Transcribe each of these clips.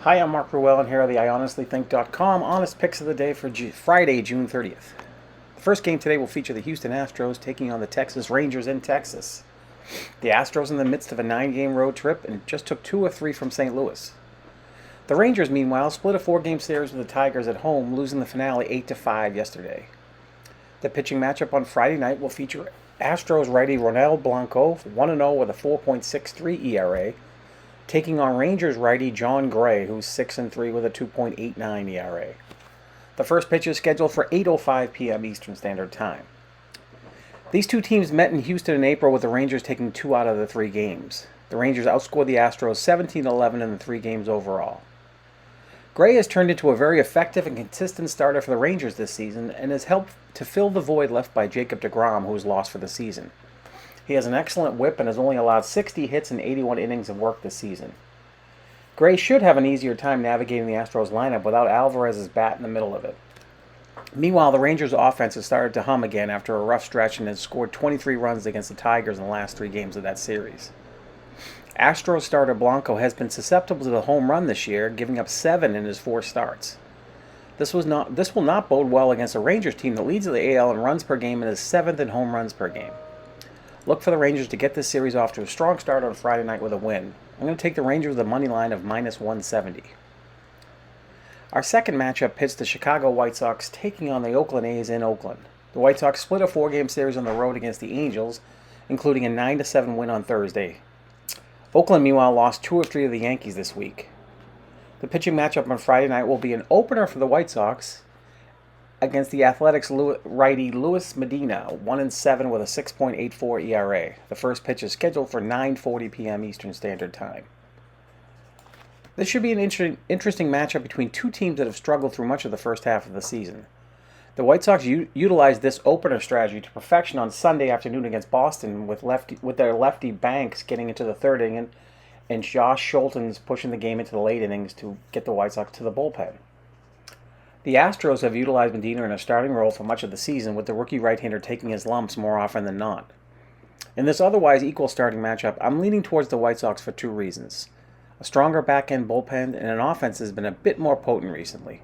Hi, I'm Mark Ruel, and here are the IHonestlyThink.com honest picks of the day for Friday, June 30th. The first game today will feature the Houston Astros taking on the Texas Rangers in Texas. The Astros in the midst of a 9-game road trip and just took 2 of 3 from St. Louis. The Rangers, meanwhile, split a 4-game series with the Tigers at home, losing the finale 8-5 yesterday. The pitching matchup on Friday night will feature Astros righty Ronel Blanco, 1-0 with a 4.63 ERA, taking on Rangers righty Jon Gray, who's 6-3 with a 2.89 ERA. The first pitch is scheduled for 8:05 p.m. Eastern Standard Time. These two teams met in Houston in April, with the Rangers taking 2 out of the 3 games. The Rangers outscored the Astros 17-11 in the 3 games overall. Gray has turned into a very effective and consistent starter for the Rangers this season and has helped to fill the void left by Jacob deGrom, who was lost for the season. He has an excellent whip and has only allowed 60 hits in 81 innings of work this season. Gray should have an easier time navigating the Astros lineup without Alvarez's bat in the middle of it. Meanwhile, the Rangers' offense has started to hum again after a rough stretch and has scored 23 runs against the Tigers in the last 3 games of that series. Astros starter Blanco has been susceptible to the home run this year, giving up 7 in his 4 starts. This will not bode well against a Rangers team that leads the AL in runs per game and is 7th in home runs per game. Look for the Rangers to get this series off to a strong start on Friday night with a win. I'm going to take the Rangers with a money line of -170. Our second matchup pits the Chicago White Sox taking on the Oakland A's in Oakland. The White Sox split a 4-game series on the road against the Angels, including a 9-7 win on Thursday. Oakland, meanwhile, lost 2 of 3 of the Yankees this week. The pitching matchup on Friday night will be an opener for the White Sox against the Athletics righty Luis Medina, 1-7 with a 6.84 ERA. The first pitch is scheduled for 9:40 p.m. Eastern Standard Time. This should be an interesting matchup between two teams that have struggled through much of the first half of the season. The White Sox utilized this opener strategy to perfection on Sunday afternoon against Boston, with their lefty Banks getting into the 3rd inning and Josh Schultens pushing the game into the late innings to get the White Sox to the bullpen. The Astros have utilized Medina in a starting role for much of the season, with the rookie right-hander taking his lumps more often than not. In this otherwise equal starting matchup, I'm leaning towards the White Sox for 2 reasons. A stronger back-end bullpen and an offense has been a bit more potent recently.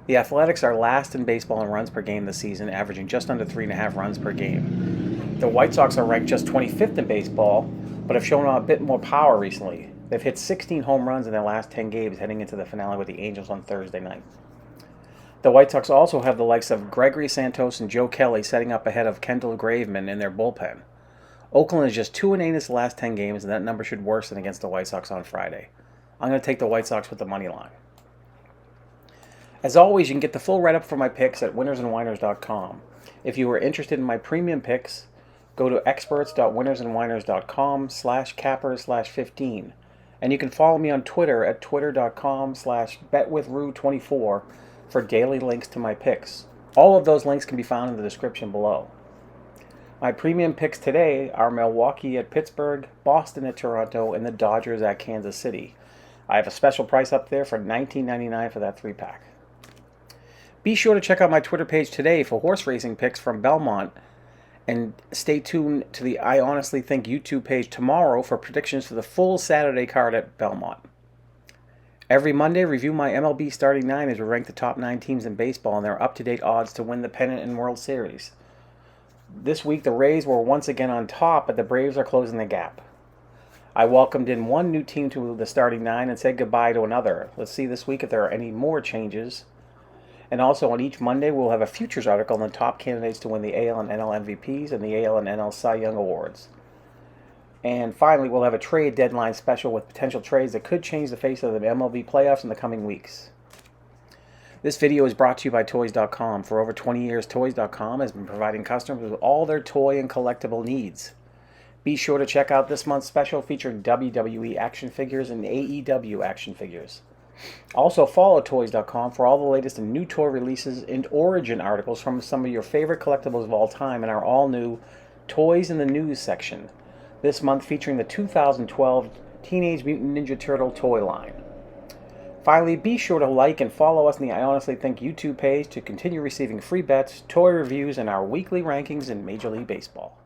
The Athletics are last in baseball in runs per game this season, averaging just under 3.5 runs per game. The White Sox are ranked just 25th in baseball, but have shown a bit more power recently. They've hit 16 home runs in their last 10 games, heading into the finale with the Angels on Thursday night. The White Sox also have the likes of Gregory Santos and Joe Kelly setting up ahead of Kendall Graveman in their bullpen. Oakland is just 2-8 in its last 10 games, and that number should worsen against the White Sox on Friday. I'm going to take the White Sox with the money line. As always, you can get the full write-up for my picks at winnersandwhiners.com. If you are interested in my premium picks, go to experts.winnersandwhiners.com/cappers/15. And you can follow me on Twitter at twitter.com/betwithru24 for daily links to my picks. All of those links can be found in the description below. My premium picks today are Milwaukee at Pittsburgh, Boston at Toronto, and the Dodgers at Kansas City. I have a special price up there for $19.99 for that 3-pack. Be sure to check out my Twitter page today for horse racing picks from Belmont, and stay tuned to the I Honestly Think YouTube page tomorrow for predictions for the full Saturday card at Belmont. Every Monday, review my MLB starting 9 as we rank the top 9 teams in baseball and their up-to-date odds to win the pennant and World Series. This week, the Rays were once again on top, but the Braves are closing the gap. I welcomed in one new team to the starting 9 and said goodbye to another. Let's see this week if there are any more changes. And also, on each Monday, we'll have a futures article on the top candidates to win the AL and NL MVPs and the AL and NL Cy Young Awards. And finally, we'll have a trade deadline special with potential trades that could change the face of the MLB playoffs in the coming weeks. This video is brought to you by Toys.com. For over 20 years, Toys.com has been providing customers with all their toy and collectible needs. Be sure to check out this month's special featuring WWE action figures and AEW action figures. Also, follow Toys.com for all the latest and new toy releases and origin articles from some of your favorite collectibles of all time in our all-new Toys in the News section. This month featuring the 2012 Teenage Mutant Ninja Turtle toy line. Finally, be sure to like and follow us on the I Honestly Think YouTube page to continue receiving free bets, toy reviews, and our weekly rankings in Major League Baseball.